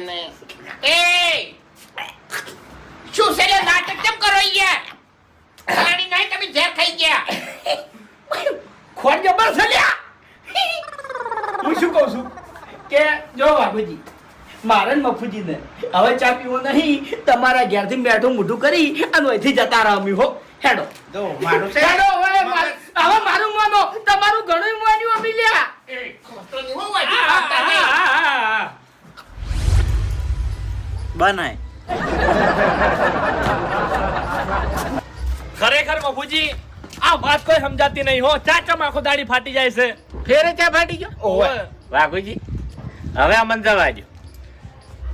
ને એ શું છે લે નાટક કેમ કરો યાર પાણી નહીં તમે ઝેર ખાઈ ગયા ખોટ જબર છે લ્યા હું શું કહું છું કે જો બાબુજી મારે ને મફુજીને હવે ચા પીવો નહીં તમારા ઘેરથી બેઠું મોઢું કરી અને અહીંથી જતા રહો અમે હો હેડો જો મારું છે હેડો હવે મારું માનો તમારું ઘણું માન્યું અમે લ્યા એ ખોટો નહીં હો વાજી આવતા નહીં બનાય ખરેખર બાપુજી આ વાત કોઈ સમજાતી નહીં હો ચાચમ આખો દાડી ફાટી જાય છે ફેરે ચા ફાટી ગયો ઓવે. વાઘુજી હવે અમન જવા દો